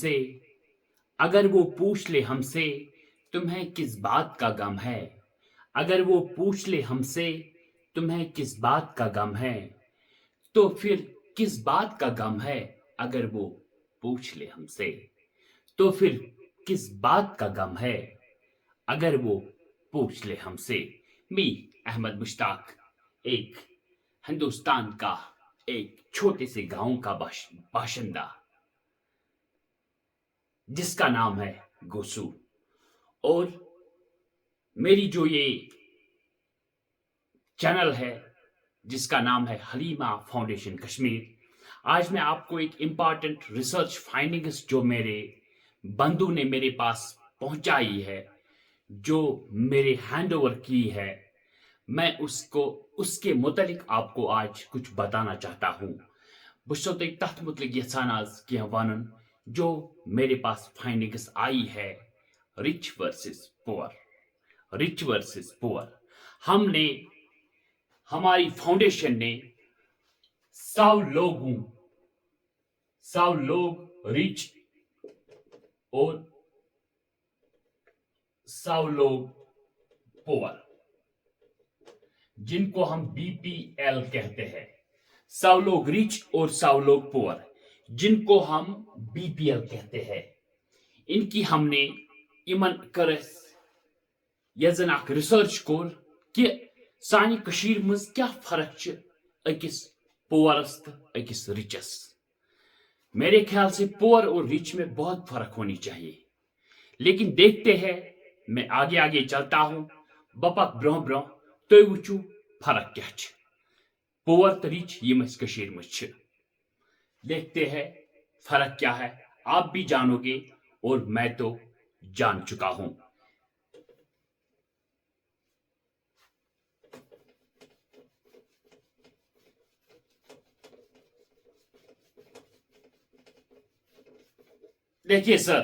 से, अगर वो पूछ ले हमसे तुम्हें किस बात का गम है, अगर वो पूछ ले हमसे तुम्हें किस बात का गम है, तो फिर किस बात का गम है, अगर वो पूछ ले हमसे, तो फिर किस बात का गम है, अगर वो पूछ ले हमसे। मी अहमद मुश्ताक, एक हिंदुस्तान का एक छोटे से गांव का बाशिंदा, जिसका नाम है गोसू, और मेरी जो ये चैनल है जिसका नाम है हलीमा फाउंडेशन कश्मीर, आज मैं आपको एक इंपॉर्टेंट रिसर्च फाइंडिंग्स जो मेरे बंधु ने मेरे पास पहुंचाई है, जो मेरे हैंड ओवर की है, मैं उसके मुतालिक आपको आज कुछ बताना चाहता हूं। बस तथ मुतलिक यसान आज कह वन जो मेरे पास फाइंडिंग्स आई है, rich versus poor. Rich versus poor, हमने हमारी फाउंडेशन ने 100 लोग रिच और 100 लोग पुअर, जिनको हम बीपीएल कहते हैं। 100 लोग रिच और 100 लोग पुअर, जिनको हम बीपीएल कहते हैं। इनकी हमने इमन करस यजन अख रिसर्च कोर कि सानी कशीर मज क्या फर्क छ अकिस पुअरस तो अकिस रिचस। मेरे ख्याल से पुअर और रिच में बहुत फर्क होनी चाहिए, लेकिन देखते हैं, मैं आगे आगे चलता हूं, बपक ब्रोह ब्रोह तो वुचू फर्क क्या छ पुअर तो रिच यमस कशीर मज छ। देखते हैं फर्क क्या है, आप भी जानोगे और मैं तो जान चुका हूं। देखिए सर,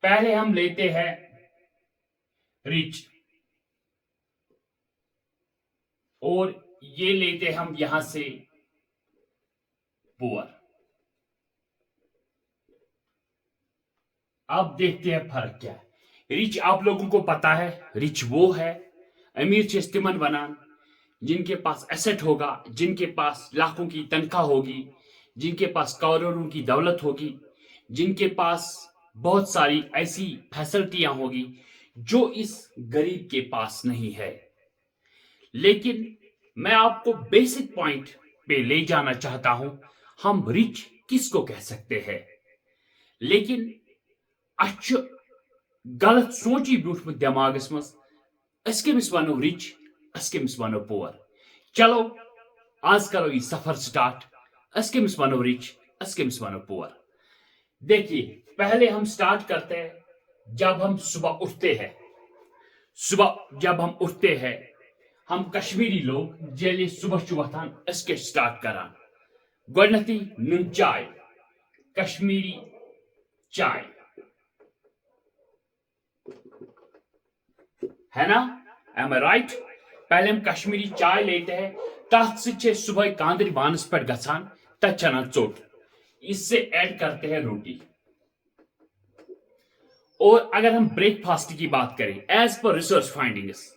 पहले हम लेते हैं रिच, और ये लेते हम यहां से पुअर। अब देखते हैं फर्क क्या है। रिच आप लोगों को पता है, रिच वो है, अमीर चिस्तिमन बनान, जिनके पास एसेट होगा, जिनके पास लाखों की तनख्वाह होगी, जिनके पास करोड़ों की दौलत होगी, जिनके पास बहुत सारी ऐसी फैसिलिटियां होगी जो इस गरीब के पास नहीं है। लेकिन मैं आपको बेसिक पॉइंट पे ले जाना चाहता हूं, हम रिच किसको कह सकते हैं। लेकिन अच्छ गलत सोची ब्रूठमुत दिमागस मज अस कमिस वनो रिच, अस कमिस वनो पुअर। चलो आज करो ये सफर स्टार्ट, अस कमिस वनो रिच, अस कमिस वनो पुअर। देखिए, पहले हम स्टार्ट करते हैं जब हम सुबह उठते हैं। सुबह जब हम उठते हैं, हम कश्मीरी लोग जेले सुबह वथान इसके स्टार्ट करान गोडनथी नुन चाय, कश्मीरी चाय, है ना, एम आई राइट। पहले हम कश्मीरी चाय लेते हैं, तथ से सुबह कांदरी बानस पर गसान तचना चोट, इससे ऐड करते हैं रोटी। और अगर हम ब्रेकफास्ट की बात करें, एज पर रिसर्च फाइंडिंग्स,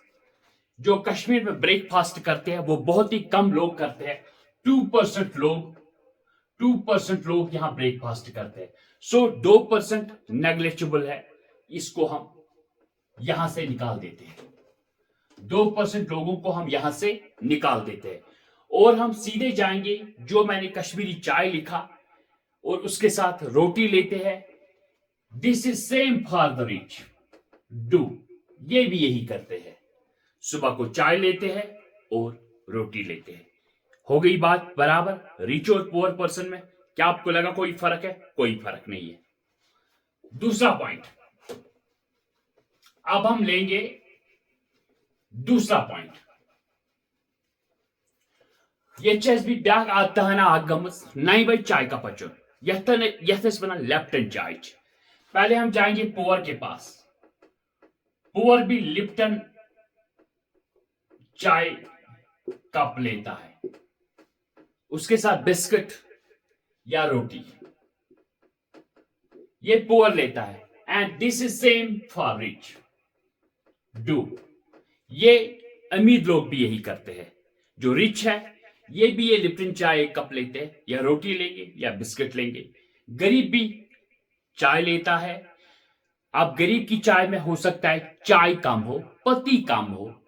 जो कश्मीर में ब्रेकफास्ट करते हैं वो बहुत ही कम लोग करते हैं। 2% लोग यहां ब्रेकफास्ट करते हैं। सो 2% नेग्लेक्टेबल है, इसको हम यहां से निकाल देते हैं। 2% लोगों को हम यहां से निकाल देते हैं, और हम सीधे जाएंगे जो मैंने कश्मीरी चाय लिखा, और उसके साथ रोटी लेते हैं। This is same for the rich, do, ये भी यही करते हैं। सुबह को चाय लेते हैं और रोटी लेते हैं। हो गई बात बराबर रिच और पुअर पर्सन में। क्या आपको लगा कोई फर्क है? कोई फर्क नहीं है। दूसरा पॉइंट, अब हम लेंगे दूसरा पॉइंट। ये भी ब्याक आता है ना आग गमस नहीं भाई चाय का पचो यथ बना लेप्टन चाय। पहले हम जाएंगे पुअर के पास। पुअर भी लिप्टन चाय कप लेता है, उसके साथ बिस्किट या रोटी। ये पुअर लेता है, and this is same for rich. Do, ये अमीर लोग भी यही करते हैं। जो रिच है ये भी ये लिप्टन चाय एक कप लेते हैं, या रोटी लेंगे या बिस्किट लेंगे। गरीब भी चाय लेता है। अब गरीब की चाय में हो सकता है चाय कम हो, पत्ती कम हो,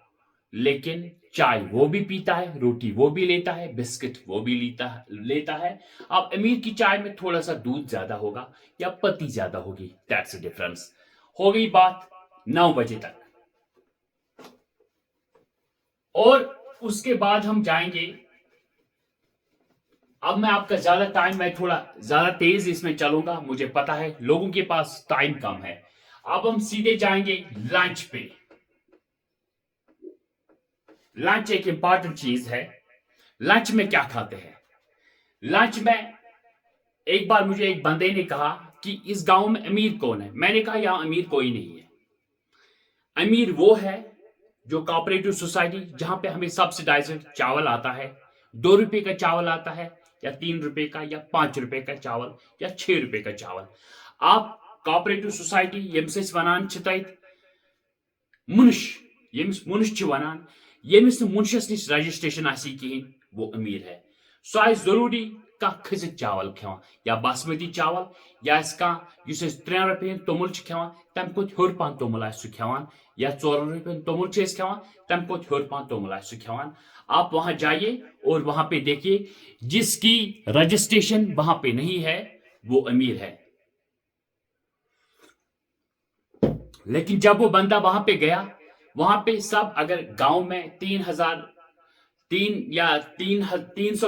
लेकिन चाय वो भी पीता है, रोटी वो भी लेता है, बिस्किट वो भी लेता है। अब अमीर की चाय में थोड़ा सा दूध ज्यादा होगा या पत्ती ज्यादा होगी, दैट्स अ डिफरेंस। हो गई बात 9 बजे तक। और उसके बाद हम जाएंगे, अब मैं आपका ज्यादा टाइम, मैं थोड़ा ज्यादा तेज इसमें चलूंगा, मुझे पता है लोगों के पास टाइम कम है। अब हम सीधे जाएंगे लंच पे। लंच एक इंपॉर्टेंट चीज है। लंच में क्या खाते हैं? लंच में एक बार मुझे एक बंदे ने कहा कि इस गांव में अमीर कौन है? मैंने कहा यहां अमीर कोई नहीं है। अमीर वो है जो कोऑपरेटिव सोसाइटी, जहां पे हमें सब्सिडाइज्ड चावल आता है, 2 रुपए का चावल आता है, या 3 रुपए का, या 5 रुपए का चावल, या 6 रुपए का चावल। आप कोऑपरेटिव सोसाइटी यमस वनान मुनश, यमस मुनश वनान, यमस मुनशस निश रजिस्ट्रेशन आसी कहीं, वो अमीर है। सो आए जरूरी का खजिक चावल खेवान, या बासमती चावल, या इसका 3 रुपये तोमुल खेवान, तम को हर पान तोमुल आसु खेवान, या 4 रुपये तोमुल खेवान, तम को हर पान तोमुल आसु खेवान। आप वहां जाइए और वहां पे देखिए, जिसकी रजिस्ट्रेशन वहां पे नहीं है वो अमीर है। लेकिन जब वो बंदा वहां पे गया, वहां पे सब, अगर गांव में 300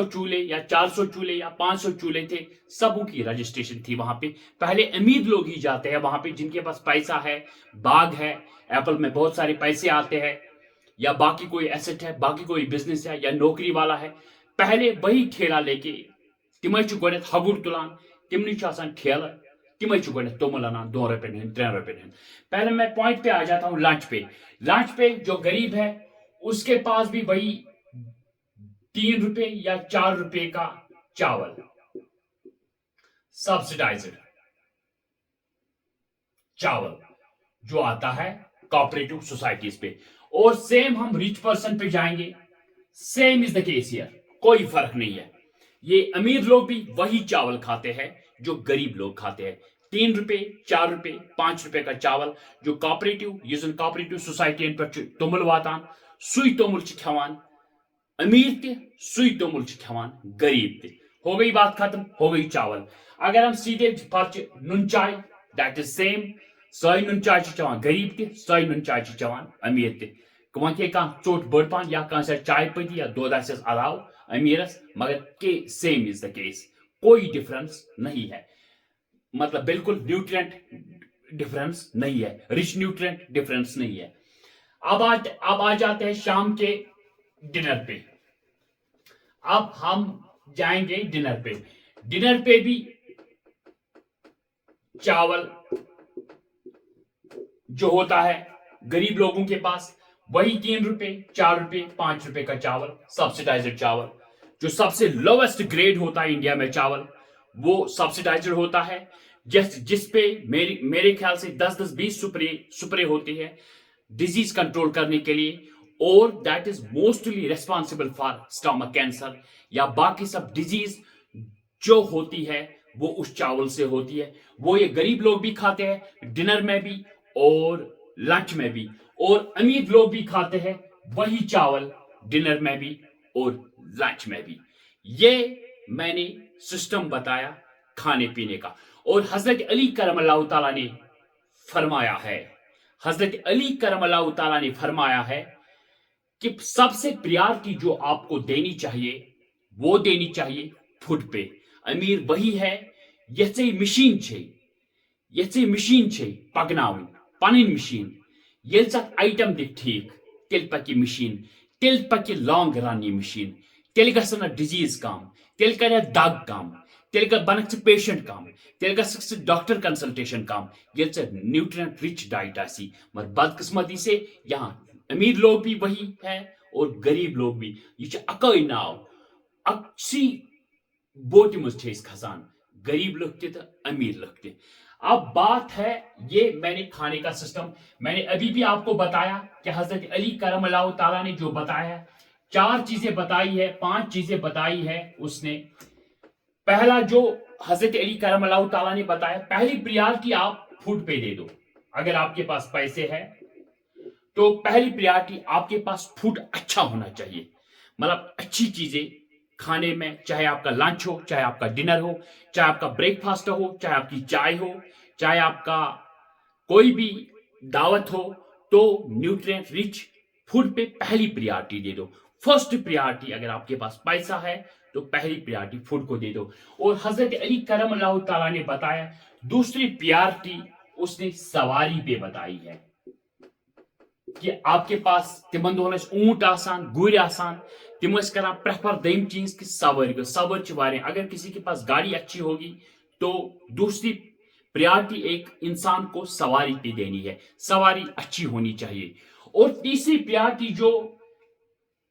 चूल्हे या 400 चूल्हे या 500 चूल्हे थे, सबों की रजिस्ट्रेशन थी वहां पे। पहले अमीर लोग ही जाते हैं वहां पे, जिनके पास पैसा है, बाग है, एप्पल में बहुत सारे पैसे आते हैं, या बाकी कोई एसेट है, बाकी कोई बिजनेस है, या नौकरी वाला है। पहले वही ठेला लेके तिम गोड हगुर तुलान, तिमन ठेला, तिम गोड तोमुल अनान 2 रुपये 3 रुपये। पहले मैं पॉइंट पे आ जाता हूं, लंच पे। लंच पे जो गरीब है उसके पास भी वही 3 रुपए या 4 रुपए का चावल, सब्सिडाइज्ड चावल जो आता है कोऑपरेटिव सोसाइटीज पे। और सेम हम रिच पर्सन पे जाएंगे, same is the case here, कोई फर्क नहीं है। ये अमीर लोग भी वही चावल खाते हैं जो गरीब लोग खाते हैं। 3 रुपए, 4 रुपए, 5 रुपए का चावल जो कोऑपरेटिव सोसाइटी पे तोमुल वातान, सुई तोमुल खेवान अमीर ते, सुई तोमुल खेवान गरीब ते। हो गई बात खत्म, हो गई चावल। अगर हम सीधे पर्चे नुन चाय, दैट इज सेम। सही नुन चाय चवान गरीब ते, सही नुन चाय चवान अमीर ते। वह चोट बड़ पान, या चाय पत्ती या दूध आस अलाव अमीरस, मगर के सेम इज द केस, कोई डिफरेंस नहीं है। मतलब बिल्कुल न्यूट्रिएंट डिफरेंस नहीं है, रिच न्यूट्रिएंट डिफरेंस नहीं है। अब आ जाते हैं शाम के डिनर पे। अब हम जाएंगे डिनर पे। डिनर पे भी चावल जो होता है गरीब लोगों के पास, वही 3 रुपए, 4 रुपए, 5 रुपए का चावल, सब्सिडाइज्ड चावल। जो सबसे लोवेस्ट ग्रेड होता है इंडिया में चावल, वो सब्सिडाइज्ड होता है, जिस पे मेरे ख्याल से 10-10, 20 सुपरे होती है डिजीज कंट्रोल करने के लिए। और that is mostly responsible for stomach cancer या बाकी सब डिजीज जो होती है वो उस चावल से होती है। वो ये गरीब लोग भी खाते हैं डिनर में भी और लंच में भी, और अमीर लोग भी खाते हैं वही चावल डिनर में भी और लंच में भी। ये मैंने सिस्टम बताया खाने पीने का। और हजरत अली करमल्लाहु ताला ने फरमाया है, हजरत अली करमल्लाहु ताला ने फरमाया है कि सबसे प्यार जो आपको देनी चाहिए वो देनी चाहिए फूड पे। अमीर वही है यसे मशीन छे पगनावन पनिन मशीन, येल सत आइटम दिख ठीक, तेल पक्की मशीन, तेल पक्की लॉन्ग रन ये मशीन, तेल गसन डिजीज कम, तेल कर दग कम, तेल बनक पेशेंट कम, तेल ग डॉक्टर कंसल्टेशन कम, ये न्यूट्रिएंट रिच डाइट आसी। मगर बदकिस्मती से यहाँ अमीर लोग भी वही है और गरीब लोग भी। ये अकई नाव अक्सी बोट मज खसान, गरीब लोग थे तो अमीर लोग थे। अब बात है, ये मैंने खाने का सिस्टम मैंने अभी भी आपको बताया कि हजरत अली करमल्लाहु ताला ने जो बताया, 4 चीजें बताई है, 5 चीजें बताई है उसने। पहला जो हजरत अली करमल्लाहु ताला ने बताया, पहली प्रियॉरिटी आप फूड पे दे दो। अगर आपके पास पैसे है तो पहली प्रियॉरिटी आपके पास फूड अच्छा होना चाहिए, मतलब अच्छी चीजें खाने में, चाहे आपका लंच हो, चाहे आपका डिनर हो, चाहे आपका ब्रेकफास्ट हो, चाहे आपकी चाय हो, चाहे आपका कोई भी दावत हो, तो न्यूट्रिएंट रिच फूड पे पहली प्रियॉरिटी दे दो। फर्स्ट प्रियॉरिटी, अगर आपके पास पैसा है तो पहली प्रियॉरिटी फूड को दे दो। और हजरत अली करमल्लाहु ताला ने बताया दूसरी प्रियॉरिटी उसने सवारी पे बताई है कि आपके पास तिमन दोहन ऊंट आसान, गुर आसान, तिम करा प्रेफर दम चीज कि सवारी सवार। अगर किसी के पास गाड़ी अच्छी होगी तो दूसरी प्रियॉरिटी एक इंसान को सवारी पे देनी है, सवारी अच्छी होनी चाहिए। और तीसरी प्रियॉरिटी जो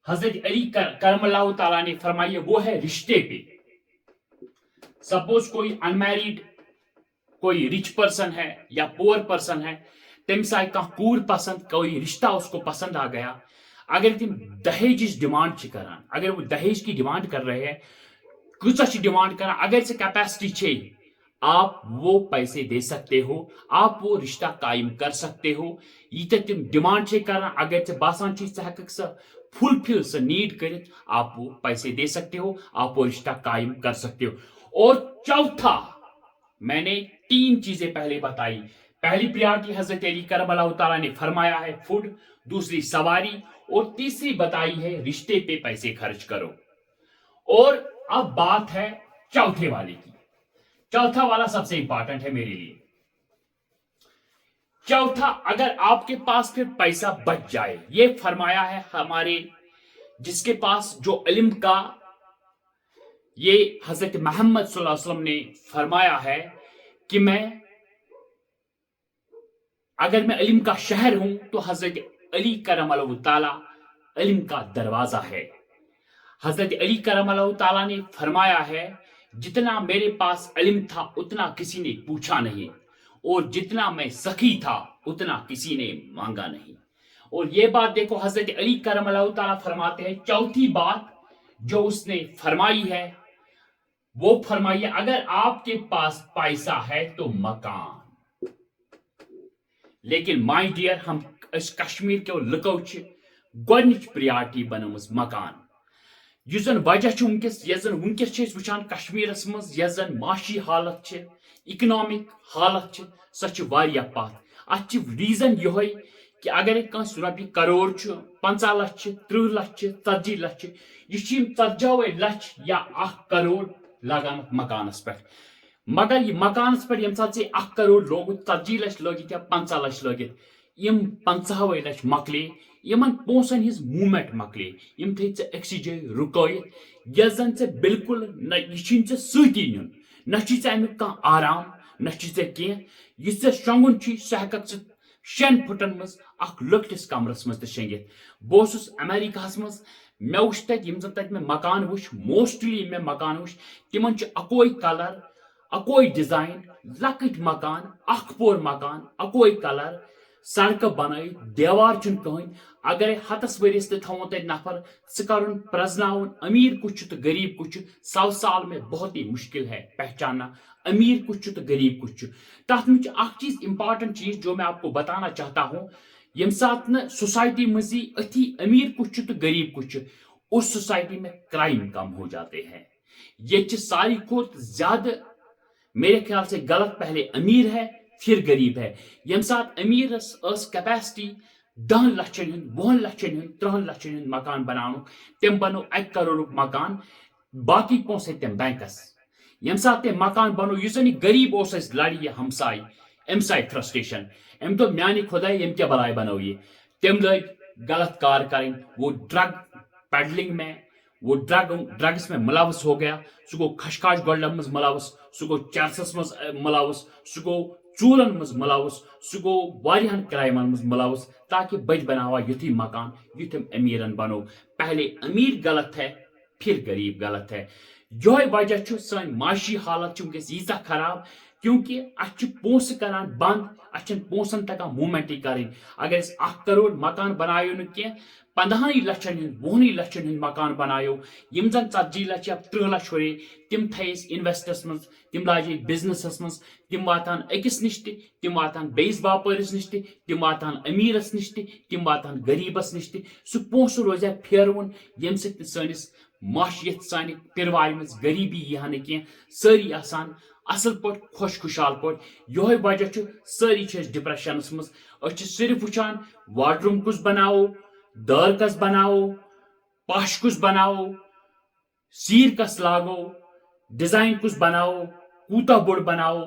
हजरत अली करमल्लाहु ताला ने फरमाई है वो है रिश्ते पे। सपोज कोई अनमैरिड कोई रिच पर्सन है या पुअर पर्सन है, तमिस आय कह कूर पसंद, कोई रिश्ता उसको पसंद आ गया, अगर तुम दहेज डिमांड करान, अगर वो दहेज की डिमांड कर रहे हैं, कुछ डिमांड करान, अगर से कैपेसिटी चाहिए, आप वो पैसे दे सकते हो, आप वो रिश्ता कायम कर सकते हो। ये तुम डिमांड से करान, अगर से बासान से फुलफिल से नीड कर, आप वो पैसे दे सकते हो, आप वो रिश्ता कायम कर सकते हो। और चौथा, मैंने 3 चीजें पहले बताई। पहली प्रियॉरिटी हजरत अली करमल्लाहु ताला ने फरमाया है फूड, दूसरी सवारी, और तीसरी बताई है रिश्ते पे पैसे खर्च करो। और अब बात है चौथे वाले की। चौथा वाला सबसे इंपॉर्टेंट है मेरे लिए। चौथा, अगर आपके पास फिर पैसा बच जाए, ये फरमाया है हमारे जिसके पास जो इल्म का, ये हजरत मोहम्मद सल्लल्लाहु अलैहि वसल्लम ने फरमाया है कि अगर मैं इल्म का शहर हूं तो हजरत अली करमल्लाहु ताला इल्म का दरवाजा है। हजरत अली करमल्लाहु ताला ने फरमाया है जितना मेरे पास इल्म था उतना किसी ने पूछा नहीं, और जितना मैं सखी था उतना किसी ने मांगा नहीं। और ये बात देखो, हजरत अली करमल्लाहु ताला फरमाते हैं, चौथी बात जो उसने फरमाई है वो फरमाई है अगर आपके पास पैसा है तो मकान। लेकिन माय डियर, हम इस कश्मीर के लुको गोडनिच प्रियॉरिटी बनमस मकान। युजन वजह वुनकस वुनकस वुचान कश्मीरस मज यजन माशी हालत, इकोनॉमिक हालत सच वारिया पत। अत रीजन यह कि अगर कंस रॉपि करोड़ 50 लक्ष 30 लक्ष 40 लक्ष, यह 40 लक्ष या 1 करोड़ लगान मकानस पे, मगर यह मकानस पे यम साथ 1 करोड़ लोगुत, 40 लक्ष लगित या 50 लक्ष लगित, यम 50 लक्ष मकले, यमन पोसन हिज मूवमेंट मकले, यम थे अक्सी जय रुकैत यजन से बिल्कुल यह सती नुन, न अमिक कह आराम, न कह यह शंगुन सह हेक 6 फुटन मज लकटिस कमरस मज शंगित। बहुत अमेरिका मज, मे वो तक मे मकान वो मोस्टली मे मकान वो तिमन अकोई कलर, अकोई डिजाइन, लकट मकान, 1 पोर मकान, अकोई कलर, सड़क बन, देवार कहें। अगर हतस वरिस थो तुम नफर कर प्रजन अमीर कुछ तो गरीब कुछ, 100 साल में बहुत ही मुश्किल है पहचानना अमीर कुछ तो गरीब कुछ। तथ में चीज इंपॉर्टेंट चीज जो मैं आपको बताना चाहता हूं, यम सात न सोसाइटी मजी अथी अमीर कुछ तो गरीब कुछ, उस सोसाइटी में क्राइम कम हो जाते हैं। ये सारी को ज्यादा मेरे ख्याल से गलत, पहले अमीर है फिर गरीब है। यम सात अमीर कैपेसिटी 10 लक्षन 20 लक्षन 30 लक्षन मकान बनानो, तम बनो 1 करोड़ मकान, बाकी पोस तम बैंकस। यम सात तम मकान बनो, गरीब लड़ि हमसाय, अम्स आय फ्रस्ट्रेशन, अम तो म्यानि खुदाई यम क्या बलाय बनो ये, तम लग गलत कार करें, वो ड्रग पेडलिंग में, वो ड्रग्स में मुलवस हो गया, सह गो खशखाश गोल्डन मज मुलवस, सह गो चरसस मज मुलवस, सह गो चूरन मज मुलवस, सह गो वारियान क्राइमन मज मुलवस, ताकि बच बनावा युथी मकान युथम अमीरन बनो। पहले अमीर गलत है फिर गरीब गलत है। یہ وجہ چھ سن معاشی حالت ونکس ییژہ خراب کیونکہ ات پونس کران بند اتن پونسن تکان موومنٹ کریں اگر اس 1 کروڑ مکان بنایو نا کی 15 لچھن ہند 20 لچھن ہند مکان بنایو یم زن 40 لچھ یا 30 لچھ ہورے تم تھیس انویسٹس من تم لاجے بزنسس من تم واتان اکس نش تم واتان بیس باپارس نش تم واتان امیرس نش تم واتان غریبس نش سہ پونسہ روزیا پھیرون یم سۭتۍ سٲنِس معاشیت سانہِ پیروارِ منٛز غریبی یی نہٕ کینٛہہ سٲری آسان اصل پٲٹھۍ خۄش خُشحال پٲٹھۍ یہوے وجہ چھُ سٲری چھِ أسۍ ڈپریشنس منٛز أسۍ چھِ صرف وٕچھان واڈروم کُس بناوو دار کس بناوو پش کس بناوو سیر کس لاگو ڈیزائن کس بناوو کوتاہ بوڑ بناوو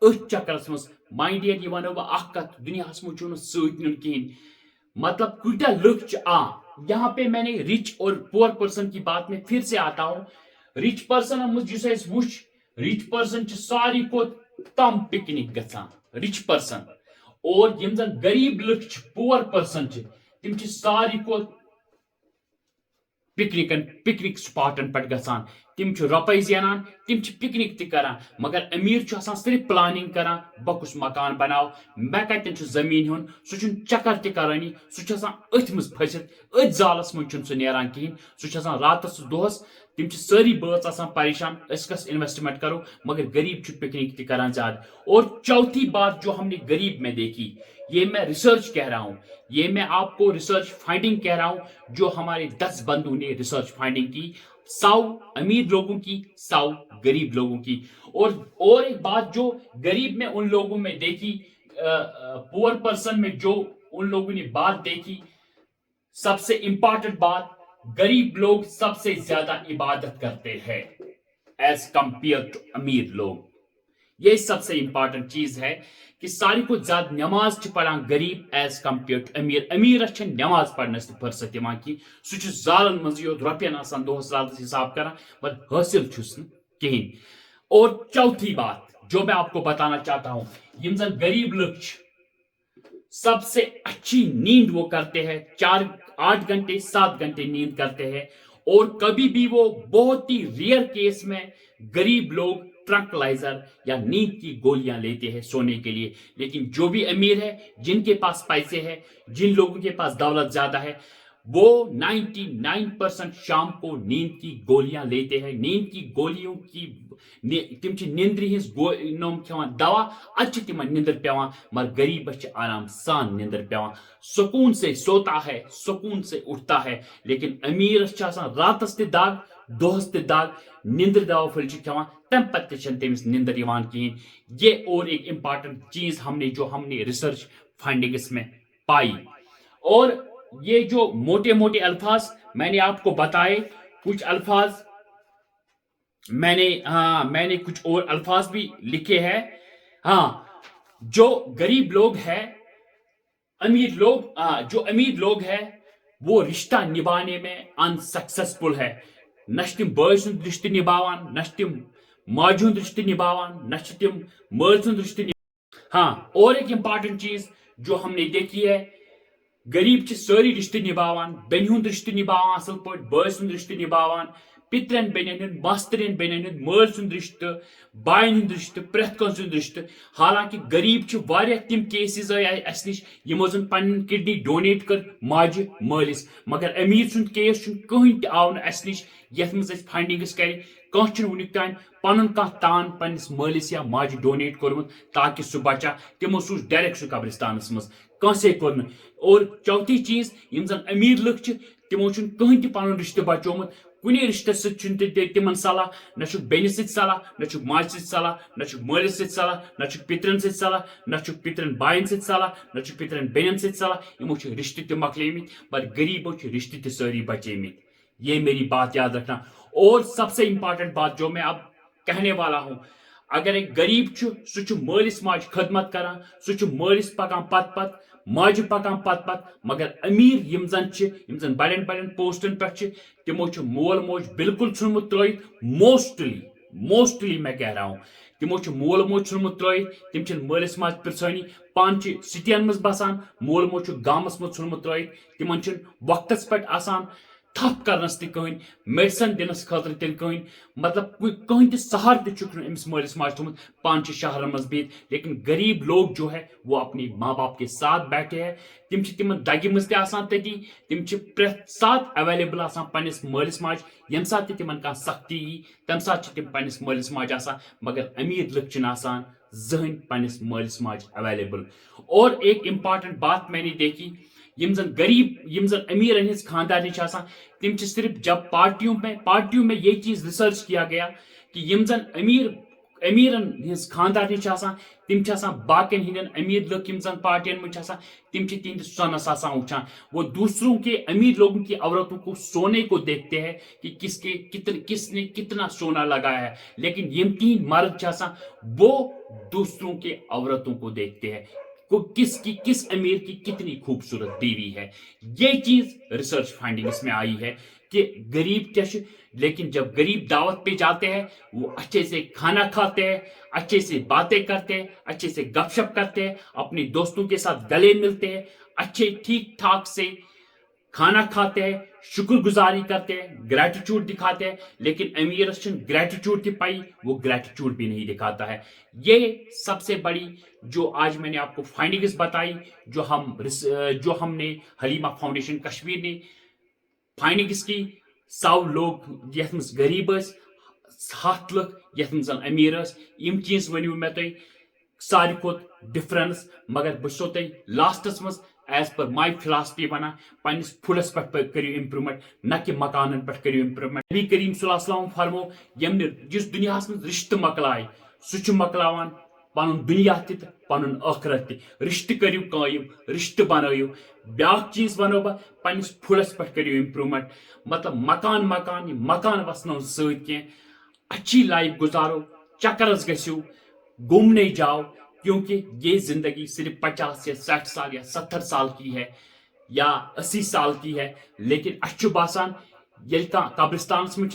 اتھ چکرس مز ماینڈ یہ ونو بہ اخ کت دنیا مجھ چھ ست نیون کہین مطلب کتیا لکھ یہاں پہ میں نے رچ اور پور پرسن کی بات میں پھر سے آتا ہوں رچ پرسن مجھ وچ رچ پرسن ساری کھت کم پکنک گژھان رچ پرسن اور یم زن غریب لکھ پور پرسن تم ساری کھت پکنک سپاٹن پہ گژھان تم روپے زینان تم پکنک تہ کران مگر امیر صرف پلاننگ کران بہ کس مکان بناو مے کتن زمین ہن سہ چکر تہ کرانی سہ ات مز پھست ات زالس من سہ نیران کہین سہ راتس دہس تم ساری بٲژ آسان پریشان اس کس انویسٹمنٹ کرو مگر غریب پکنک تہ کران زیادہ اور چوتھی بات جو ہم نے غریب میں دیکھی یہ میں ریسرچ کہہ رہا ہوں یہ میں آپ کو ریسرچ فائنڈنگ کہہ رہا ہوں جو ہمارے 10 بندوں نے ریسرچ فائنڈنگ کی 100 امیر لوگوں کی 100 غریب لوگوں کی اور ایک بات جو غریب میں ان لوگوں میں دیکھی پور پرسن میں جو ان لوگوں نے بات دیکھی سب سے امپورٹنٹ بات غریب لوگ سب سے زیادہ عبادت کرتے ہیں ایز کمپیئر ٹو امیر لوگ یہ سب سے امپورٹنٹ چیز ہے کہ ساری کو زیادہ نماز پڑھان غریب ایز کمپیئر ٹو امیر امیرس نماز پڑھنس تہ فرصت دِوان کی سہ زالن مز یوت رۄپین آسان دۄہس راتس حساب کران پر حاصل چھس نہ کہین اور چوتھی بات جو میں آپ کو بتانا چاہتا ہوں یم زن غریب لوگ سب سے اچھی نیند وہ کرتے ہیں 8 گھنٹے 7 گھنٹے نیند کرتے ہیں اور کبھی بھی وہ بہت ہی ریئر کیس میں غریب لوگ ٹرنکلائزر یا نیند کی گولیاں لیتے ہیں سونے کے لیے لیکن جو بھی امیر ہے جن کے پاس پیسے ہیں جن لوگوں کے پاس دولت زیادہ ہے وہ 99% شام کو نیند کی گولیاں لیتے ہیں نیند کی گولیوں کی تم نیندر ہز نوم کھوان دوا ات تمن نیندر پیوان مگر غریبس آرام سان نیندر پیوان سکون سے سوتا ہے سکون سے اٹھتا ہے لیکن امیرس راتس تہ دگ دہس تہ دگ نیندر دوا پھل کھوان تم پتہ تمس نیندر یوان کہین یہ اور ایک امپارٹنٹ چیز ہم نے ریسرچ فائنڈنگس میں پائی اور یہ جو موٹے موٹے الفاظ میں نے آپ کو بتائے کچھ الفاظ میں نے کچھ اور الفاظ بھی لکھے ہیں جو غریب لوگ ہیں جو امیر لوگ ہیں وہ رشتہ نبھانے میں انسکسیسفل ہے نہ تم بٲے سُنٛد رشتہ نبھاوان نہ تم ماجہ ہُنٛد رشتہ نبھاوان نہ تم مٲلۍ سُنٛد رشتہ اور ایک امپارٹنٹ چیز جو ہم نے دیکھی ہے غریب ساری رشتہ نبھاوان بین ہند رشتہ نبھاوان اصل پٲٹھۍ بٲے سُنٛد رشتہ نبھاوان پترن بینن ہند ماسترین بینن ہند مٲلۍ سُنٛد رشتہ باین ہند رشتہ پرٛٮ۪تھ کٲنٛسہِ سُنٛد رشتہ حالانکہ غریب واریاہ تم کیسز آئی اس نش یمو زن پنن کڈنی ڈونیٹ کر ماجہ مٲلس مگر امیر سُنٛد کیس کٕہٕنۍ تہِ آو نہٕ اس نش یتھ منٛز أسۍ فاینڈنگس کرِ کانٛہہ چھُنہٕ ونیُک تام پنُن کانٛہہ تان پننس مٲلس یا ماجہ ڈونیٹ کوٚرمُت تاکہ سُہ بچا تمو سوٗز ڈائریکٹ سُہ قبرستانس منٛز کٲنٛسے کوٚر نہٕ اور چوتھی چیز یم زن امیر لُکھ چھِ تمو چھُنہٕ کٕہٕنۍ تہِ پنُن رشتہٕ بچومُت کُنہِ رشتہٕ سۭتۍ چھُنہٕ تمن صلاح نہ چھُکھ بیٚنہِ سۭتۍ صلاح نہ چھُکھ ماجہِ سۭتۍ صلاح نہ چھُکھ مٲلِس سۭتۍ صلاح نہ چھُکھ پترن سۭتۍ صلاح نہ چھُکھ پترن باین سۭتۍ صلاح نہ چھُکھ پترن بیٚنٮ۪ن سۭتۍ صلاح یمو چھِ رشتہٕ تہِ مۄکلیمٕتۍ مگر غریبو چھِ رشتہٕ تہِ سٲری بچیمٕتۍ یہ میری بات یاد رکھنا اور سب سے امپورٹنٹ بات جو میں اب کہنے والا ہوں اگر ایک غریب سہ مٲلس ماجہ خدمت کران سہ مٲلس پکان پت پت ماجہ پکان پت پت مگر امیر یم زن بڑین بڑین پوسٹن پہ تمو مول موج بالکل ژھنمت ترٲیِتھ موسٹلی میں کہہ رہا ہوں تمو مول موج ژھنمت ترٲیِتھ تم مٲلس ماجہ پرژھٲنی پان سٹین مز بسان مول موج گامس مز ژھنمت ترٲیِتھ تمن وقتس پہ آسان تھپ کرنس تہ کہین میڈیسن دنس خاطر تہ کہین مطلب کہین تہ سہار تہ چھُکھ نہٕ أمِس مٲلِس ماجہِ تھومُت پانہٕ چھِ شہرن منٛز بِہِتھ لیکن غریب لوگ جو ہے وہ اپنے ماں باپ کے ساتھ بیٹھے ہیں تم چھِ تمن دگہِ منٛز تہِ آسان تٔتی تم چھِ پرٛٮ۪تھ ساتہٕ اویلیبل آسان پننس مٲلِس ماجہِ ییٚمہِ ساتہٕ تہِ تمن کانٛہہ سختی یی تمہِ ساتہٕ چھِ تم پننس مٲلِس ماجہِ آسان مگر امیر لُکھ چھِنہٕ آسان زٕہٕنۍ پننس مٲلِس ماجہِ اویلیبل اور ایک امپارٹنٹ بات میں نے دیکھی یم زن غریب یم زن امیرن ہز خاندانی چھ آسان تم چھ صرف جب پارٹیوں میں یہ چیز ریسرچ کیا گیا کہ یم زن امیرن ہز خاندانی چھ آسان تم چھ آسان باقین ہندین امیر لوگ یم زن پارٹین میں چھ آسان تم چھ تہندس سونس آسان وچھان وہ دوسروں کے امیر لوگوں کی عورتوں کو سونے کو دیکھتے ہیں کہ کس نے کتنا سونا لگایا ہے لیکن یم تین مرد چھ آسان وہ دوسروں کے عورتوں کو دیکھتے ہیں کس امیر کی کتنی خوبصورت بیوی ہے یہ چیز ریسرچ فائنڈنگس میں آئی ہے کہ غریب کیا لیکن جب غریب دعوت پہ جاتے ہیں وہ اچھے سے کھانا کھاتے ہیں اچھے سے باتیں کرتے ہیں اچھے سے گپ شپ کرتے ہیں اپنے دوستوں کے ساتھ گلے ملتے ہیں اچھے ٹھیک ٹھاک سے کھانا کھاتے ہیں شکر گزاری کرتے ہیں گریٹیچیوڈ دکھاتے ہیں لیکن امیرس گریٹیچیوڈ کی پائی وہ گریٹیچیوڈ بھی نہیں دکھاتا ہے یہ سب سے بڑی جو آج میں نے آپ کو فائنڈنگز بتائی جو ہم نے حلیمہ فاؤنڈیشن کشمیر نے فائنڈنگز کی 100 لوگ یتھ مز غریب اس 7 لکھ یتھ مز امیر اس یم چیز ونیو میں تھی ساری کھوت ڈفرنس مگر بسو تھی لاسٹس مز ایز پر مائی فلاسفی ونان پنس فڈس پہ کرو امپرومنٹ نہ کہ مکانن پہ کرو امپرومنٹ نبی کریم صلی اللہ علیہ وسلم فرمو یم جس دنیا من رشتہ مکلائے سہ مکلاوان پن دنیا تہ پن ٲخرت تہ رشتہ کرو قائم رشتہ بنائیو بیاکھ چیز ونو بہ پنس فڈس پہ کرو امپرومنٹ مطلب مکان وسنو ست کی اچھی لائف گزارو چکرس گژھو گھومنے جاؤ کیونکہ یہ زندگی صرف 50 یا 60 سال یا 70 سال کی ہے یا 80 سال کی ہے لیکن اچھ باسان یل قبرستانس من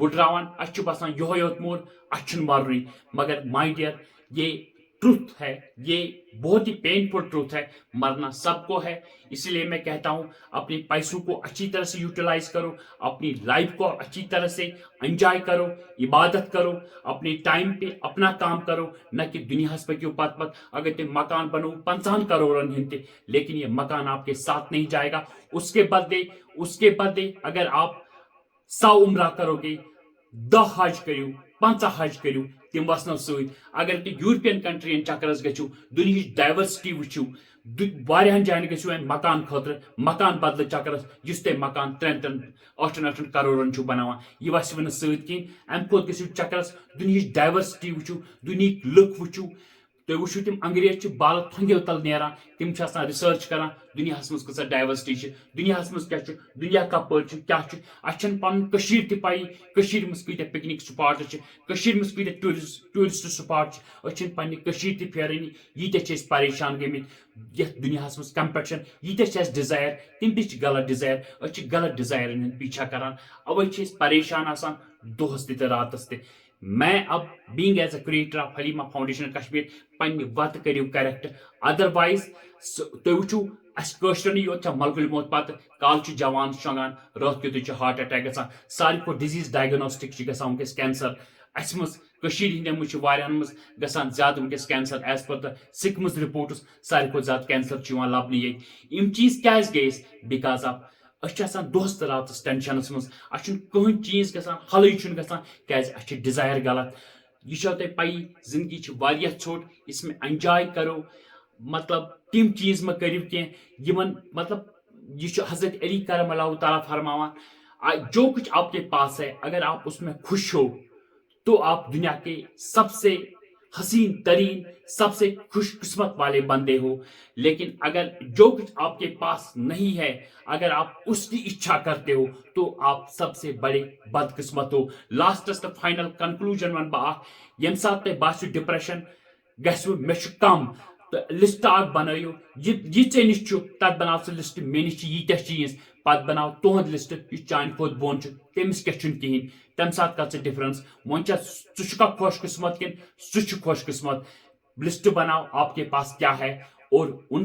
وڈراوان اچھ باسان یہ یوت مور اچھن مرنی مگر مائی ڈیئر یہ ٹروتھ ہے یہ بہت ہی پینفل ٹروتھ ہے مرنا سب کو ہے اسی لیے میں کہتا ہوں اپنے پیسوں کو اچھی طرح سے یوٹیلائز کرو اپنی لائف کو اچھی طرح سے انجوائے کرو عبادت کرو اپنے ٹائم پہ اپنا کام کرو نہ کہ دنیا پہ کیوں پت اگر تم مکان بنو 50 کروڑن ہند لیکن یہ مکان آپ کے ساتھ نہیں جائے گا اس کے بدلے اگر آپ 100 عمرہ کرو گے 10 حج کرو 50 حج کرو تم وسنو ست اگر تم یورپین کنٹرین چکرس گھو دنیا ڈائورسٹی وچو واریاہن جائن گھو مکان خاطر مکان بدل چکرس جس تم مکان 3-8 کروڑن چھو بناوان یہ وسو نا ست کہین ام کھت گھو چکرس دنیا ڈائورسٹی وچو دنیا لک وچو تھی وچو تم انگریز بال تھنگو تل نیران تم ریسرچ کران دنیا مز کۭژاہ ڈائورسٹی دنیا مز کیا دنیا کپر کیا اچھن پن تہ پائی مز کتیا پکنک سپاٹ مز کتیا ٹورسٹ سپاٹ اچھن پنہ تہ پھیرانی یہ پریشان گمت یتھ دنیا مز کمپٹیشن یہ ڈیزائر تم تہ غلط ڈیزائر غلط ڈیزائرن ہند پیچھا کران اوے پریشان آسان دہس تہ راتس تہ میں اب being as a creator of Halima foundation Kashmir پنہ وت کرو کریکٹ ادروائز تھی وچو اسرن یوت ملکل موت پتہ کال جوان شونگان رات کیت ہارٹ اٹیک گا ساری کھو ڈزیز ڈائگنوسٹک گا ونکس کینسر اس مز ہندین مجھ واریاہن مز گژھان زیادہ ونکس کینسر ایز پر دا سکمز رپورٹس ساری کھو زیادہ کینسر لبنہ یہ چیز کیاز گیس بیکاز آف دہس تو راتس ٹینشنس مز کہین چیز گژھان حل گژھان کیازِ ڈیزائر غلط یہ تہ پی زندگی واریاہ ژھوٹ اس میں انجوائے کرو مطلب تم چیز مہ کرو کی مطلب یہ حضرت علی کرم اللہ تعالیٰ فرماوان جو کچھ آپ کے پاس ہے اگر آپ اس میں خوش ہو تو آپ دنیا کے سب سے حسین ترین سب سے خوش قسمت والے بندے ہو لیکن اگر جو کچھ آپ کے پاس نہیں ہے اگر آپ اس کی اچھا کرتے ہو تو آپ سب سے بڑے بد قسمت ہو لاسٹس فائنل کنکلوجن ون بہ یم سات تہ باسو ڈپریشن گھو مے کم تو لسٹ اخ بنائیو یہ ے نش تک بناو سہ لسٹ مے نش یہ چیز پتہ بناو تہد لسٹ یہ چانہ کھت بون تمس کیا کہین تمہ سات کر ڈفرنس ون ژٕ خوش قسمت کن سہ خوش قسمت لسٹ بناو آپ کے پاس کیا ہے اور ان